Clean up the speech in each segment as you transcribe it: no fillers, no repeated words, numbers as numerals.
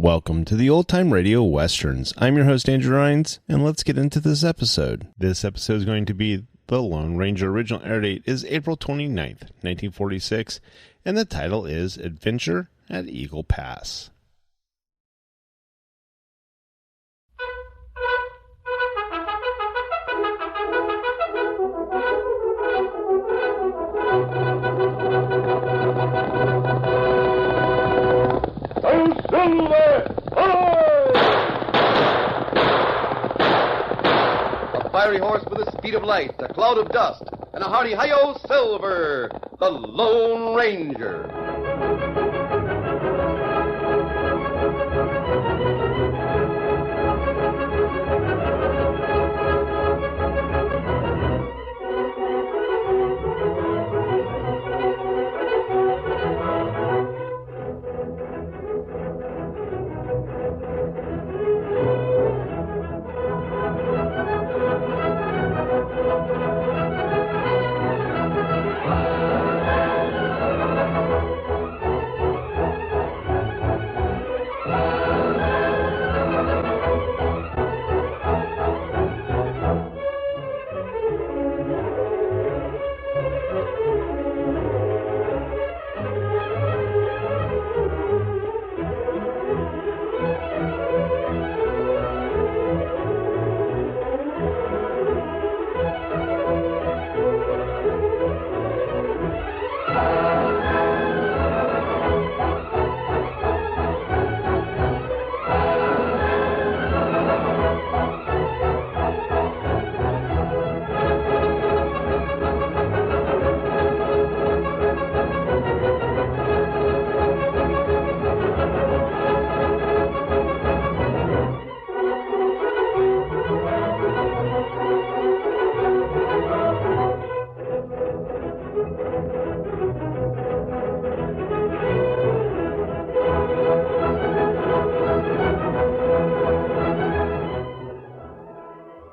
Welcome to the Old Time Radio Westerns. I'm your host, Andrew Rines, and let's get into this episode. This episode is going to be The Lone Ranger. Original air date is April 29th, 1946, and the title is Adventure at Eagle Pass. A fiery horse with the speed of light, a cloud of dust, and a hearty hi-yo Silver, the Lone Ranger.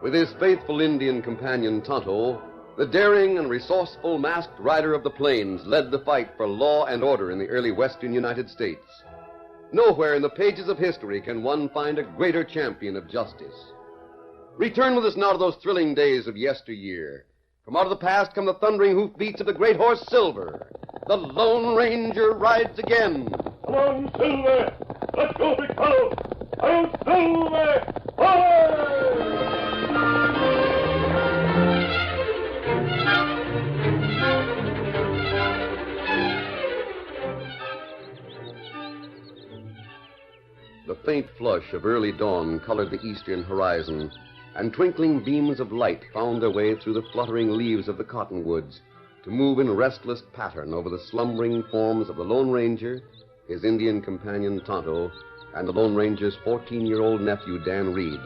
With his faithful Indian companion Tonto, the daring and resourceful masked rider of the plains led the fight for law and order in the early western United States. Nowhere in the pages of history can one find a greater champion of justice. Return with us now to those thrilling days of yesteryear. From out of the past come the thundering hoofbeats of the great horse Silver. The Lone Ranger rides again. Come on, Silver! Let's go, big fellow! I'm Silver! Hi! The faint flush of early dawn colored the eastern horizon, and twinkling beams of light found their way through the fluttering leaves of the cottonwoods to move in restless pattern over the slumbering forms of the Lone Ranger, his Indian companion Tonto, and the Lone Ranger's 14-year-old nephew, Dan Reed.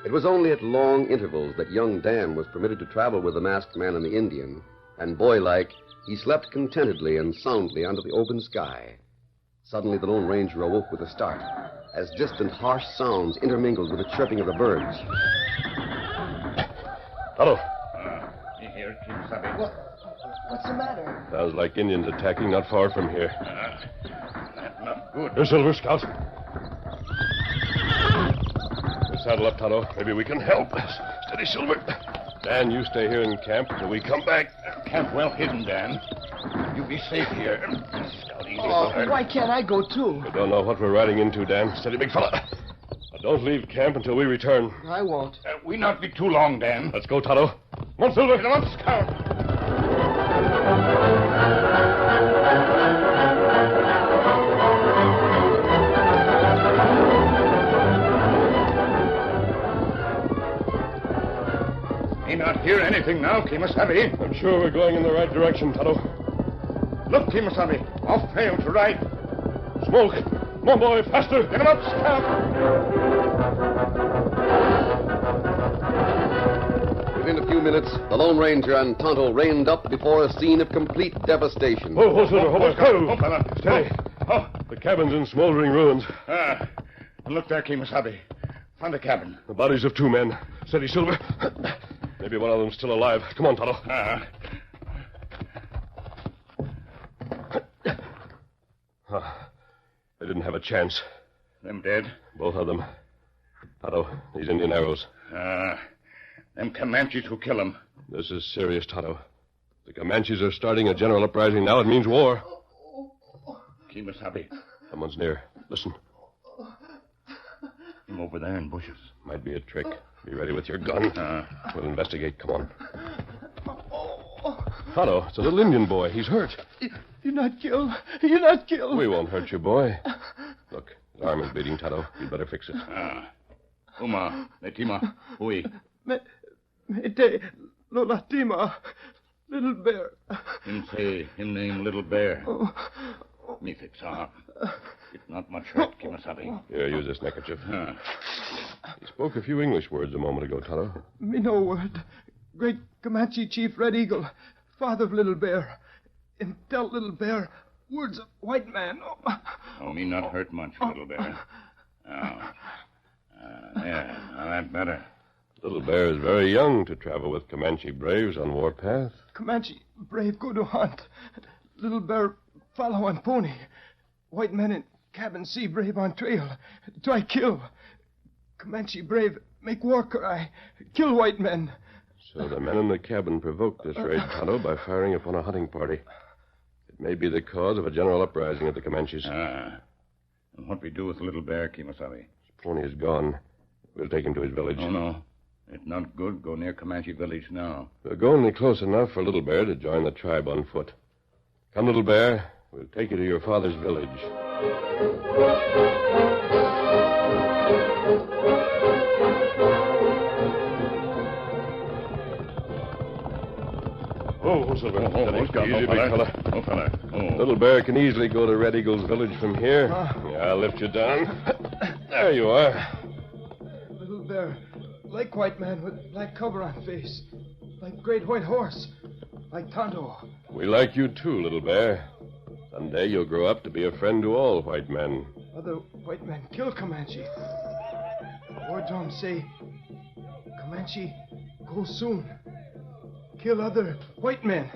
It was only at long intervals that young Dan was permitted to travel with the masked man and the Indian, and boy-like, he slept contentedly and soundly under the open sky. Suddenly, the Lone Ranger awoke with a start, as distant, harsh sounds intermingled with the chirping of the birds. Hello. Here, Kimasabi. What's the matter? Sounds like Indians attacking not far from here. That's not good. Here, Silver, Scout. You saddle up, Tonto. Maybe we can help. Steady, Silver. Dan, you stay here in camp until we come back. Camp well hidden, Dan. You be safe here. Scout, easy. Why can't I go too? We don't know what we're riding into, Dan. Steady, big fella. Now, don't leave camp until we return. I won't. We not be too long, Dan. Let's go, Tonto. Come on, Silver. Come on, Scout. May not hear anything now, Kimasabi. I'm sure we're going in the right direction, Tonto. Look, Kimasabi. Off trail to right. Smoke. Come on, boy, faster. Get him up, Scout. Within a few minutes, the Lone Ranger and Tonto reined up before a scene of complete devastation. Oh, Silver, hold on. Oh, fella. Steady. Oh. The cabin's in smoldering ruins. Ah. Look there, Kimasabi. Found a cabin. The bodies of two men. Steady, Silver. Maybe one of them's still alive. Come on, Tonto. They didn't have a chance. Them dead? Both of them. Tonto, these Indian arrows. Them Comanches who kill them. This is serious, Tonto. The Comanches are starting a general uprising now. It means war. Kemosabe. Someone's near. Listen. Him over there in bushes. Might be a trick. Be ready with your gun. We'll investigate. Come on. Tonto, it's a little Indian boy. He's hurt. You're not killed. You're not killed. We won't hurt you, boy. Look, his arm is bleeding, Tonto. You'd better fix it. Uma, Netima, Hui. Mete, Lolatima, Little Bear. Him say, him name Little Bear. Me fix arm. It's not much hurt, Kemosabe. Here, use this neckerchief. He spoke a few English words a moment ago, Tonto. Me no word. Great Comanche Chief Red Eagle, father of Little Bear. And tell Little Bear words of white man. Me not hurt much, Little Bear. There, now that better. Little Bear is very young to travel with Comanche braves on warpath. Comanche brave go to hunt. Little Bear follow on pony. White men in cabin see brave on trail. Try kill. Comanche brave make war cry. Kill white men. So the men in the cabin provoked this raid, Tonto, by firing upon a hunting party. It may be the cause of a general uprising of the Comanches. And what we do with Little Bear, Kemosabe? His pony is gone. We'll take him to his village. Oh, no. It's not good go near Comanche village now. We'll go only close enough for Little Bear to join the tribe on foot. Come, Little Bear. We'll take you to your father's village. Oh, Silver. Easy, big fella. Oh, fella. Oh. Little Bear can easily go to Red Eagle's village from here. Yeah, I'll lift you down. There you are. Little Bear, like white man with black cover on face. Like great white horse. Like Tonto. We like you too, Little Bear. Someday you'll grow up to be a friend to all white men. Other white men kill Comanche. War drums say, Comanche, go soon. Kill other white men.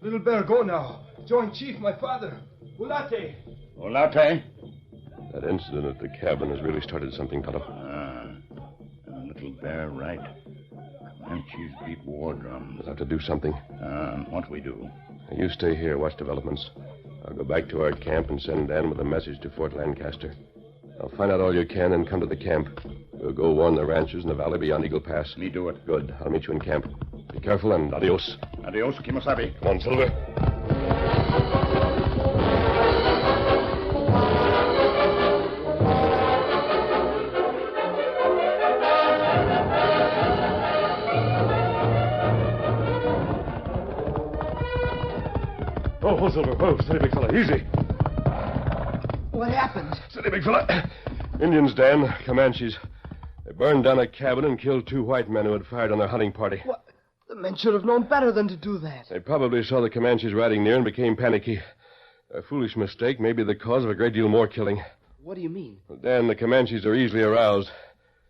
Little Bear, go now. Join Chief, my father. Ulate. Olate? That incident at the cabin has really started something, Tonto. Little Bear right. Comanches beat war drums. We'll have to do something. What we do? You stay here, watch developments. I'll go back to our camp and send Dan with a message to Fort Lancaster. I'll find out all you can and come to the camp. We'll go warn the ranchers in the valley beyond Eagle Pass. Me do it. Good. I'll meet you in camp. Be careful and adios. Adios, Kemosabe. Come on, Silver. Oh, Silver. Oh, steady, big fella. Easy. What happened? Steady, big fella. Indians, Dan. Comanches. They burned down a cabin and killed 2 white men who had fired on their hunting party. What? The men should have known better than to do that. They probably saw the Comanches riding near and became panicky. A foolish mistake may be the cause of a great deal more killing. What do you mean? Well, Dan, the Comanches are easily aroused.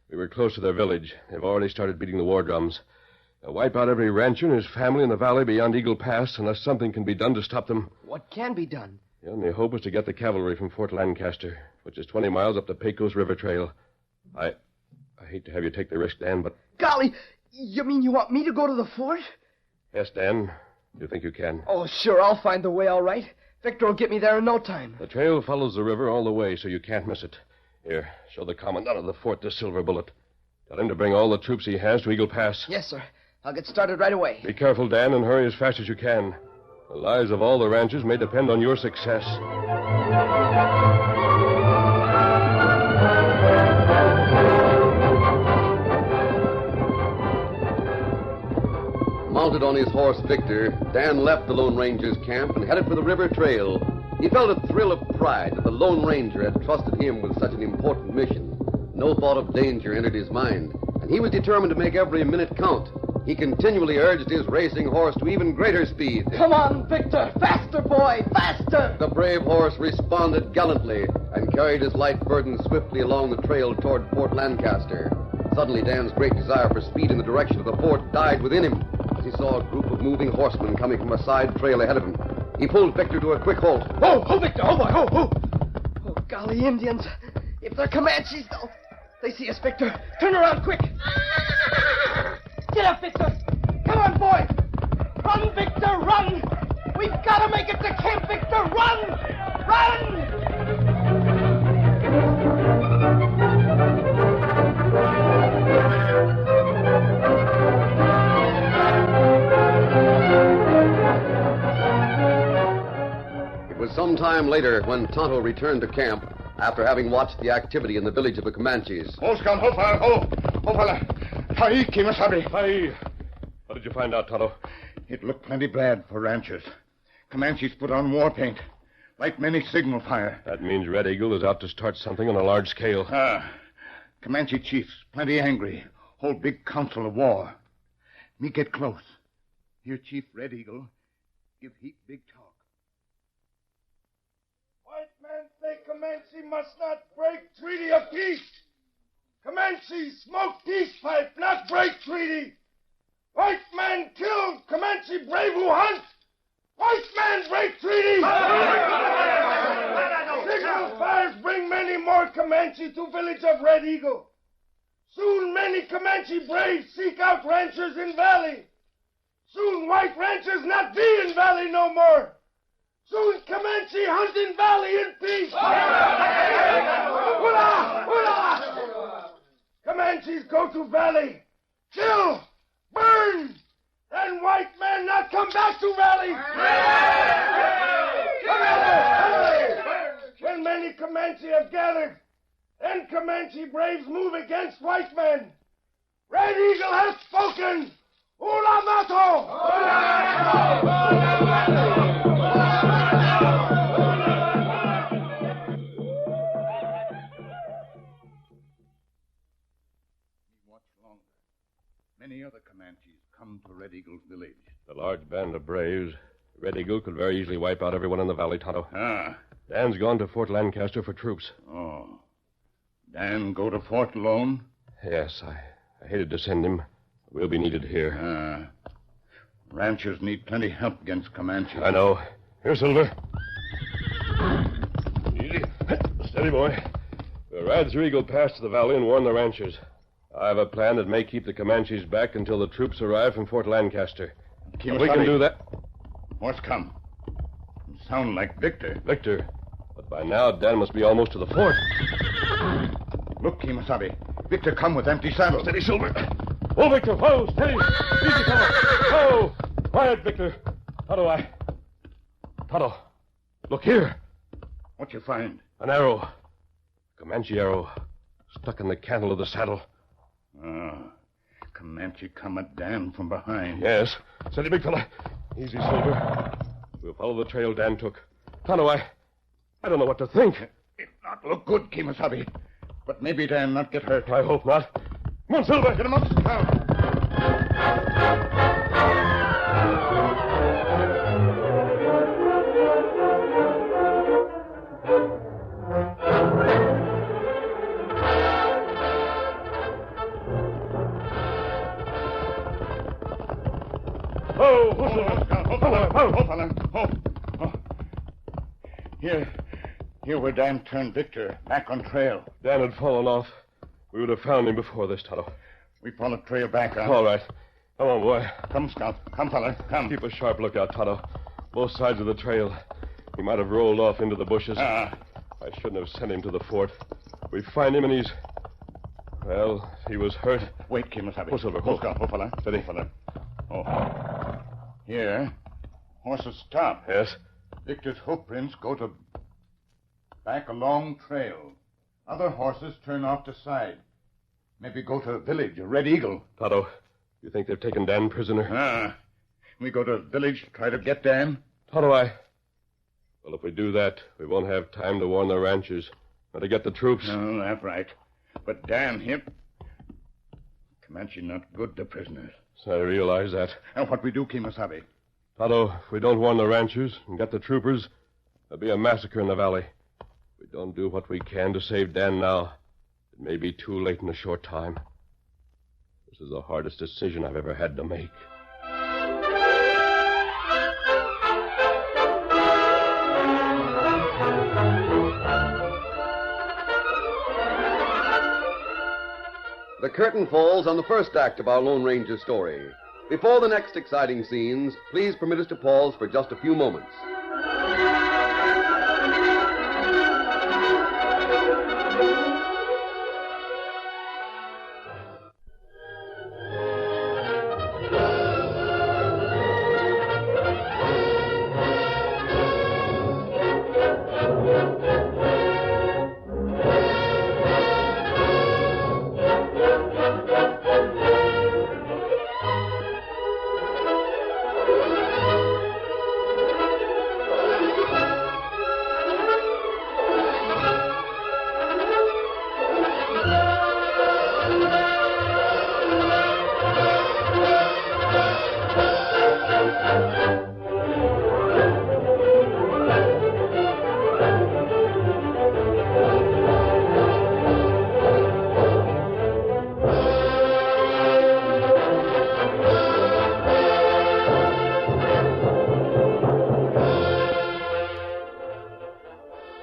We were close to their village. They've already started beating the war drums. They'll wipe out every rancher and his family in the valley beyond Eagle Pass unless something can be done to stop them. What can be done? The only hope is to get the cavalry from Fort Lancaster, which is 20 miles up the Pecos River Trail. I hate to have you take the risk, Dan, but... Golly, you mean you want me to go to the fort? Yes, Dan. You think you can? Oh, sure, I'll find the way all right. Victor will get me there in no time. The trail follows the river all the way, so you can't miss it. Here, show the commandant of the fort this silver bullet. Tell him to bring all the troops he has to Eagle Pass. Yes, sir. I'll get started right away. Be careful, Dan, and hurry as fast as you can. The lives of all the ranchers may depend on your success. Mounted on his horse, Victor, Dan left the Lone Ranger's camp and headed for the river trail. He felt a thrill of pride that the Lone Ranger had trusted him with such an important mission. No thought of danger entered his mind, and he was determined to make every minute count. He continually urged his racing horse to even greater speed. Come on, Victor! Faster, boy! Faster! The brave horse responded gallantly and carried his light burden swiftly along the trail toward Fort Lancaster. Suddenly, Dan's great desire for speed in the direction of the fort died within him as he saw a group of moving horsemen coming from a side trail ahead of him. He pulled Victor to a quick halt. Oh, Victor! Oh, boy! Oh, golly, Indians! If they're Comanches, they see us, Victor. Turn around, quick. Get up, Victor. Come on, boy. Run, Victor, run. We've got to make it to camp, Victor. Run! Run! It was some time later when Tonto returned to camp after having watched the activity in the village of the Comanches. Oskan, Hofala. Hi, Kimasabi. Hi. What did you find out, Tonto? It looked plenty bad for ranchers. Comanches put on war paint. White men signal fire. That means Red Eagle is out to start something on a large scale. Comanche chiefs plenty angry. Hold big council of war. Me get close. Here, Chief Red Eagle, give heap big talk. White men say Comanche must not break treaty of peace. Comanche smoke peace pipe, not break treaty. White man killed Comanche brave who hunt. White man break treaty. Signal fires bring many more Comanche to village of Red Eagle. Soon many Comanche braves seek out ranchers in valley. Soon white ranchers not be in valley no more. Soon Comanche hunt in valley in peace. Hula! Hula! Comanches go to valley. Kill! Burn! Then white men not come back to valley. When many Comanche have gathered, then Comanche braves move against white men. Red Eagle has spoken. Hula Mato! Many other Comanches come to Red Eagle's village. The large band of braves. Red Eagle could very easily wipe out everyone in the valley, Tonto. Dan's gone to Fort Lancaster for troops. Oh. Dan go to Fort alone? Yes, I hated to send him. We'll be needed here. Ranchers need plenty help against Comanches. I know. Here, Silver. Easy. Steady, boy. We'll ride through Eagle Pass to the valley and warn the ranchers. I have a plan that may keep the Comanches back until the troops arrive from Fort Lancaster. If we can do that. What's come? You sound like Victor. Victor. But by now, Dan must be almost to the fort. Look, Kimasabi. Victor come with empty saddle. Steady, Silver. Oh, Victor. Whoa, steady. Easy, fellow. Whoa. Quiet, Victor. Tonto. Look here. What you find? An arrow. Comanche arrow. Stuck in the cantle of the saddle. Comanche come at Dan from behind. Yes. Steady, big fella. Easy, Silver. We'll follow the trail Dan took. Tonto, I don't know what to think. It not look good, Kimasabi. But maybe Dan not get hurt. I hope not. Come on, Silver. Get him up, Scout. Here where Dan turned Victor, back on trail. Dan had fallen off. We would have found him before this, Tonto. We follow trail back, huh? All right. Come on, boy. Come, Scout. Come, fella. Come. Keep a sharp lookout, Tonto. Both sides of the trail. He might have rolled off into the bushes. I shouldn't have sent him to the fort. We find him and he's... Well, he was hurt. Wait, Kimasabi. Oh, Silver. Oh, Scout. Oh, fella. Steady. Oh, fella. Oh. Here. Horses stop. Yes? Victor's hoof prints go to... back a long trail. Other horses turn off to side. Maybe go to village, a Red Eagle. Tonto, you think they've taken Dan prisoner? We go to village, try to get Dan? Tonto, Well, if we do that, we won't have time to warn the ranchers or to get the troops. No, that's right. But Dan, here... Comanche not good to prisoners. So I realize that. And what we do, Kimasabi? Tonto, if we don't warn the ranchers and get the troopers, there'll be a massacre in the valley. If we don't do what we can to save Dan now, it may be too late in a short time. This is the hardest decision I've ever had to make. The curtain falls on the first act of our Lone Ranger story. Before the next exciting scenes, please permit us to pause for just a few moments.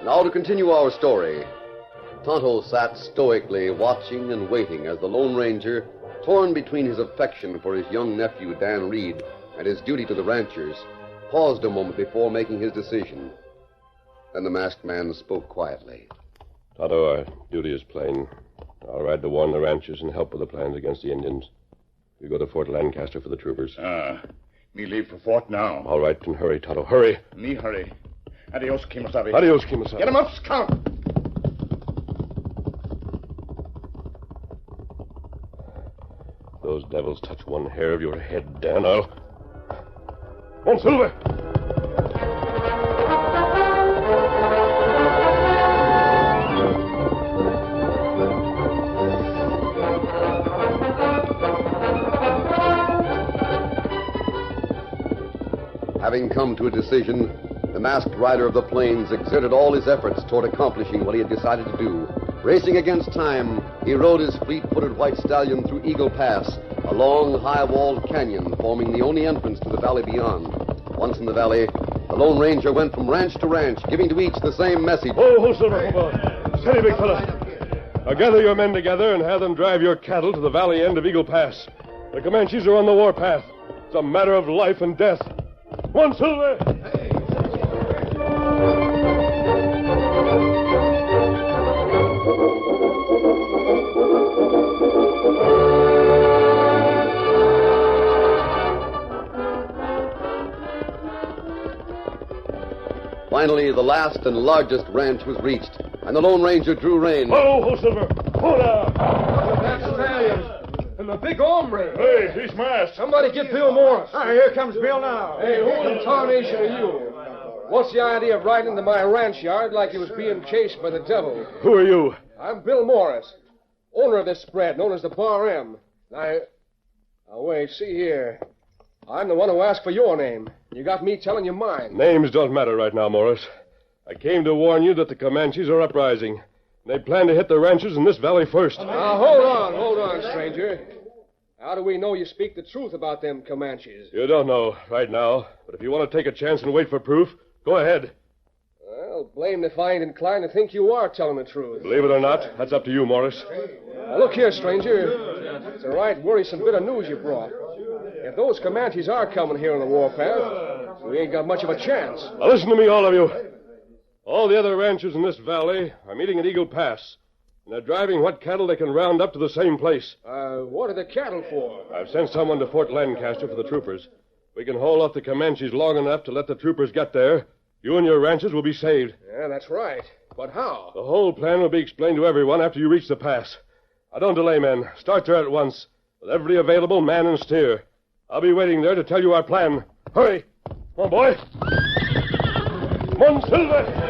Now to continue our story. Tonto sat stoically watching and waiting as the Lone Ranger, torn between his affection for his young nephew Dan Reed and his duty to the ranchers, paused a moment before making his decision. Then the masked man spoke quietly. Tonto, our duty is plain. I'll ride to warn the ranchers and help with the plans against the Indians. You go to Fort Lancaster for the troopers. Me leave for fort now. All right, and hurry, Tonto. Hurry. Me hurry. Adios, Kemosabe. Adios, Kemosabe. Get him up, Scout. Those devils touch one hair of your head, Dan, I'll... On, Silver! Having come to a decision, the masked rider of the plains exerted all his efforts toward accomplishing what he had decided to do. Racing against time, he rode his fleet-footed white stallion through Eagle Pass, a long, high-walled canyon forming the only entrance to the valley beyond. Once in the valley, the Lone Ranger went from ranch to ranch, giving to each the same message. Oh, Silver, hold on. Steady, big fella. Now gather your men together and have them drive your cattle to the valley end of Eagle Pass. The Comanches are on the warpath. It's a matter of life and death. One, Silver! Finally, the last and largest ranch was reached, and the Lone Ranger drew rein. Oh, Silver! Hold on! That stallion and the big hombre. Hey, he's masked. Somebody get Bill Morris. Here comes Bill now. Hey, who in tarnation are you? What's the idea of riding into my ranch yard like you was being chased by the devil? Who are you? I'm Bill Morris, owner of this spread known as the Bar M. Now, wait, see here. I'm the one who asked for your name. You got me telling you mine. Names don't matter right now, Morris. I came to warn you that the Comanches are uprising. They plan to hit the ranches in this valley first. Now, hold on, stranger. How do we know you speak the truth about them Comanches? You don't know right now, but if you want to take a chance and wait for proof, go ahead. Well, blamed if I ain't inclined to think you are telling the truth. Believe it or not, that's up to you, Morris. Now, look here, stranger. It's a right worrisome bit of news you brought. If those Comanches are coming here on the warpath, we ain't got much of a chance. Now, listen to me, all of you. All the other ranchers in this valley are meeting at Eagle Pass, and they're driving what cattle they can round up to the same place. What are the cattle for? I've sent someone to Fort Lancaster for the troopers. We can hold off the Comanches long enough to let the troopers get there. You and your ranches will be saved. Yeah, that's right. But how? The whole plan will be explained to everyone after you reach the pass. Now, don't delay, men. Start there at once, with every available man and steer. I'll be waiting there to tell you our plan. Hurry. Come on, boy. Come on, Silver.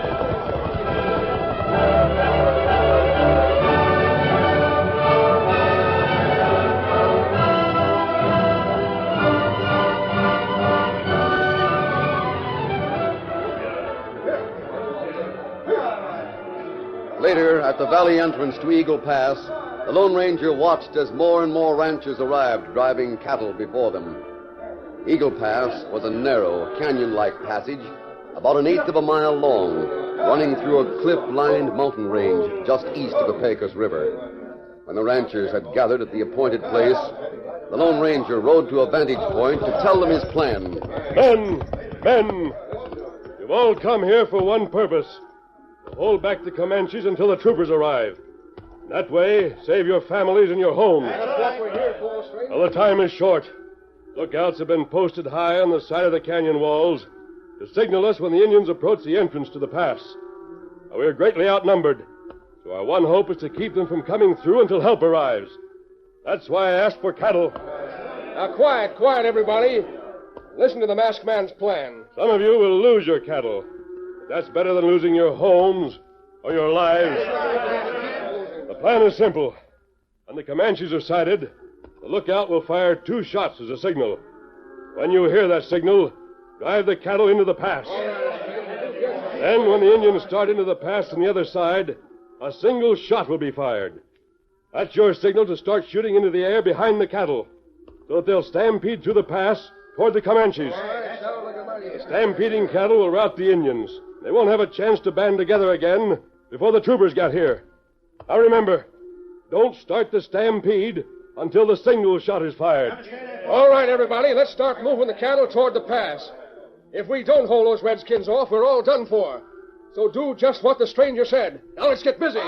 Later, at the valley entrance to Eagle Pass, the Lone Ranger watched as more and more ranchers arrived, driving cattle before them. Eagle Pass was a narrow, canyon-like passage, about 1/8 of a mile long, running through a cliff-lined mountain range just east of the Pecos River. When the ranchers had gathered at the appointed place, the Lone Ranger rode to a vantage point to tell them his plan. Men! You've all come here for one purpose. To hold back the Comanches until the troopers arrive. That way, save your families and your homes. That's what we're here for, stranger. Well, the time is short. Lookouts have been posted high on the side of the canyon walls to signal us when the Indians approach the entrance to the pass. Now, we're greatly outnumbered, so our one hope is to keep them from coming through until help arrives. That's why I asked for cattle. Now, quiet, everybody. Listen to the masked man's plan. Some of you will lose your cattle. That's better than losing your homes or your lives. The plan is simple. When the Comanches are sighted, the lookout will fire 2 shots as a signal. When you hear that signal, drive the cattle into the pass. Then, when the Indians start into the pass from the other side, a single shot will be fired. That's your signal to start shooting into the air behind the cattle, so that they'll stampede through the pass toward the Comanches. The stampeding cattle will rout the Indians. They won't have a chance to band together again before the troopers get here. Now remember, don't start the stampede until the single shot is fired. All right, everybody, let's start moving the cattle toward the pass. If we don't hold those redskins off, we're all done for. So do just what the stranger said. Now let's get busy.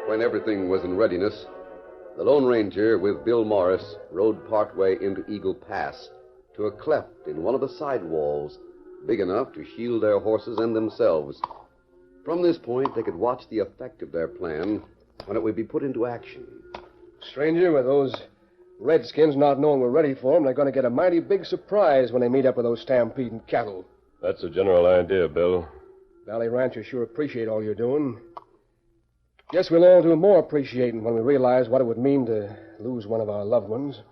When everything was in readiness, the Lone Ranger, with Bill Morris, rode partway into Eagle Pass to a cleft in one of the side walls, big enough to shield their horses and themselves. From this point, they could watch the effect of their plan when it would be put into action. Stranger, with those redskins not knowing we're ready for them, they're going to get a mighty big surprise when they meet up with those stampeding cattle. That's the general idea, Bill. Valley ranchers sure appreciate all you're doing. Guess we'll all do more appreciating when we realize what it would mean to lose one of our loved ones.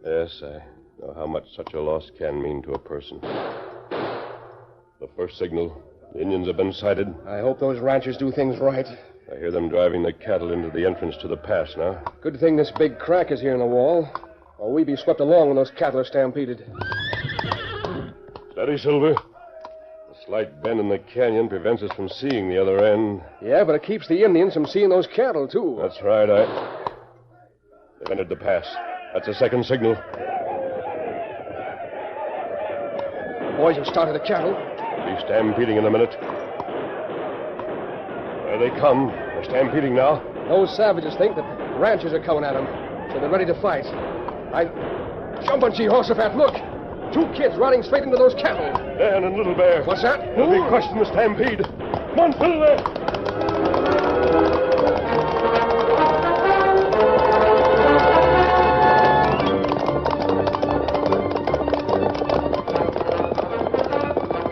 Yes, I know how much such a loss can mean to a person. The first signal. The Indians have been sighted. I hope those ranchers do things right. I hear them driving the cattle into the entrance to the pass now. Good thing this big crack is here in the wall, or we'd be swept along when those cattle are stampeded. Steady, Silver. The slight bend in the canyon prevents us from seeing the other end. Yeah, but it keeps the Indians from seeing those cattle, too. That's right. They've entered the pass. That's a second signal. Boys have started the cattle. Be stampeding in a minute. There they come. They're stampeding now. Those savages think that ranchers are coming at them, so they're ready to fight. Jump on Jehoshaphat, look! 2 kids riding straight into those cattle. Dan and Little Bear. What's that? They'll be crushed in the stampede. Come on, Silver!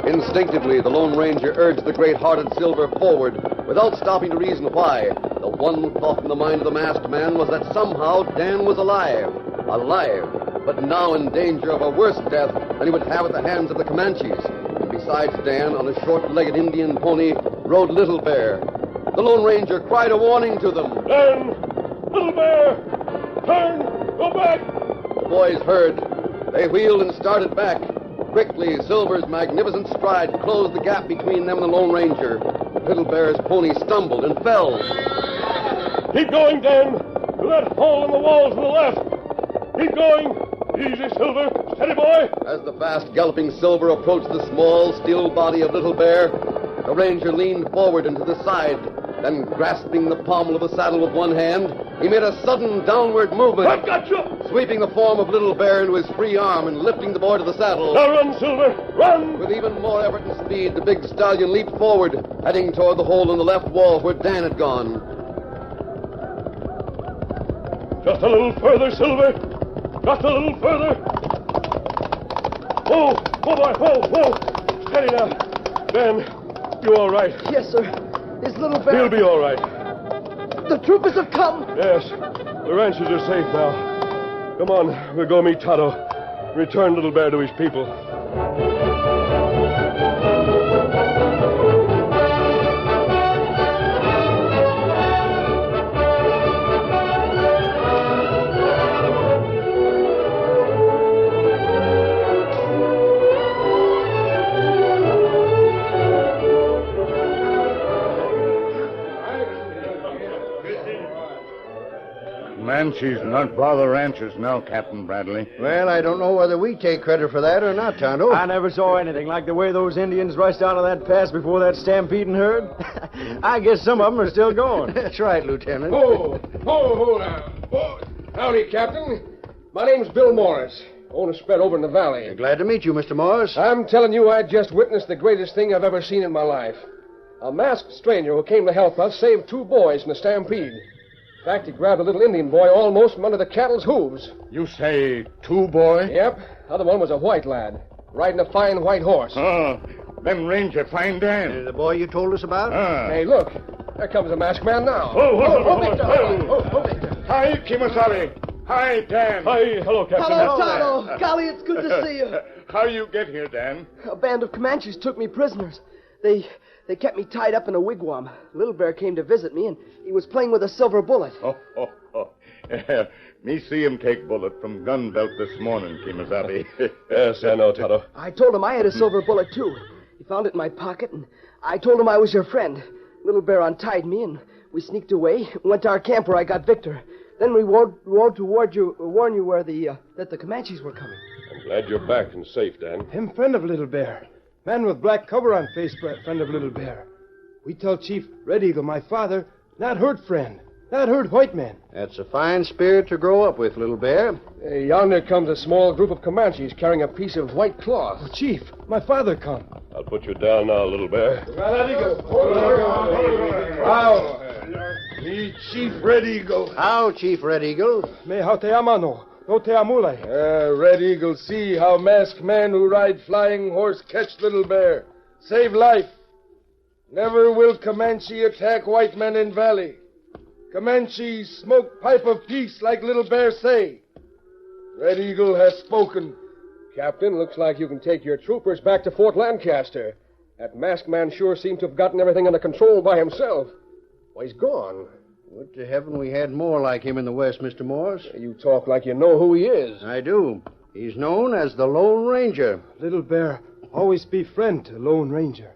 Instinctively, the Lone Ranger urged the great-hearted Silver forward without stopping to reason why. The one thought in the mind of the masked man was that somehow Dan was alive, but now in danger of a worse death than he would have at the hands of the Comanches. And besides Dan, on a short-legged Indian pony, rode Little Bear. The Lone Ranger cried a warning to them. Dan! Little Bear! Turn! Go back! The boys heard. They wheeled and started back. Quickly, Silver's magnificent stride closed the gap between them and the Lone Ranger. Little Bear's pony stumbled and fell. Keep going, Dan! To that hole in the wall to the left! Keep going! Easy, Silver! Steady, boy! As the fast galloping Silver approached the small, still body of Little Bear, the Ranger leaned forward and to the side. Then, grasping the pommel of the saddle with one hand, he made a sudden downward movement. I've got you! Sweeping the form of Little Bear into his free arm and lifting the boy to the saddle. Now run, Silver! Run! With even more effort and speed, the big stallion leaped forward, heading toward the hole in the left wall where Dan had gone. Just a little further, Silver! Just a little further! Whoa! Whoa, boy! Whoa! Whoa! Steady now. Dan, you all right? Yes, sir. Is Little Bear... He'll be all right. The troopers have come. Yes. The ranchers are safe now. Come on, we'll go meet Tonto. Return Little Bear to his people. Comanches not bother ranchers now, Captain Bradley. Well, I don't know whether we take credit for that or not, Tonto. I never saw anything like the way those Indians rushed out of that pass before that stampeding herd. I guess some of them are still going. That's right, Lieutenant. Oh, now. Oh, howdy, Captain. My name's Bill Morris. Own a spread over in the valley. Glad to meet you, Mr. Morris. I'm telling you, I just witnessed the greatest thing I've ever seen in my life. A masked stranger who came to help us saved 2 boys from the stampede. In fact, he grabbed a little Indian boy almost from under the cattle's hooves. You say 2 boys? Yep. The other one was a white lad, riding a fine white horse. Oh, them Ranger find Dan. The boy you told us about? Hey, look. There comes the masked man now. Oh, Victor. Hi, Kimasabi. Hi, Dan. Hi, hello, Captain. Hello, Tonto. Golly, it's good to see you. How you get here, Dan? A band of Comanches took me prisoners. They kept me tied up in a wigwam. Little Bear came to visit me, and he was playing with a silver bullet. Me see him take bullet from gun belt this morning, Kimasabi. Yes, I know, Tonto. I told him I had a silver bullet, too. He found it in my pocket, and I told him I was your friend. Little Bear untied me, and we sneaked away, went to our camp where I got Victor. Then we rode to warn you where that the Comanches were coming. I'm glad you're back and safe, Dan. Him friend of Little Bear. Man with black cover on face, friend of Little Bear. We tell Chief Red Eagle, my father, not hurt friend. Not hurt white man. That's a fine spirit to grow up with, Little Bear. Yonder comes a small group of Comanches carrying a piece of white cloth. Oh, Chief, my father come. I'll put you down now, little bear. How? Me Chief Red Eagle. How, Chief Red Eagle? Me how te amano, no te amule. Red Eagle see how masked man who ride flying horse catch Little Bear. Save life. Never will Comanche attack white men in valley. Comanche smoke pipe of peace like Little Bear say. Red Eagle has spoken. Captain, looks like you can take your troopers back to Fort Lancaster. That masked man sure seemed to have gotten everything under control by himself. Why, he's gone. Would to heaven we had more like him in the West, Mr. Morris. You talk like you know who he is. I do. He's known as the Lone Ranger. Little Bear always be friend to Lone Ranger.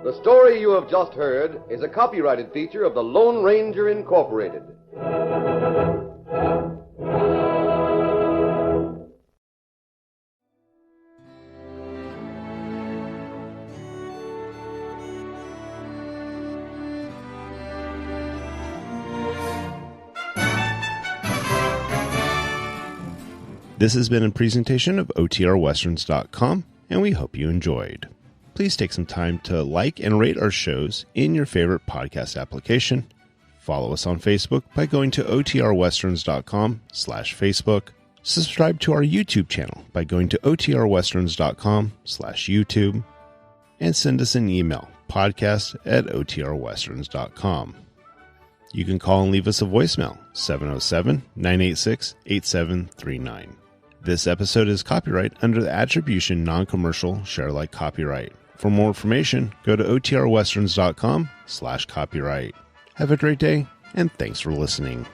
The story you have just heard is a copyrighted feature of the Lone Ranger Incorporated. This has been a presentation of OTRWesterns.com, and we hope you enjoyed. Please take some time to like and rate our shows in your favorite podcast application. Follow us on Facebook by going to OTRWesterns.com/Facebook. Subscribe to our YouTube channel by going to OTRWesterns.com/YouTube. And send us an email, podcast@OTRWesterns.com. You can call and leave us a voicemail, 707-986-8739. This episode is copyright under the Attribution Non-Commercial Share Alike copyright. For more information, go to otrwesterns.com/copyright. Have a great day, and thanks for listening.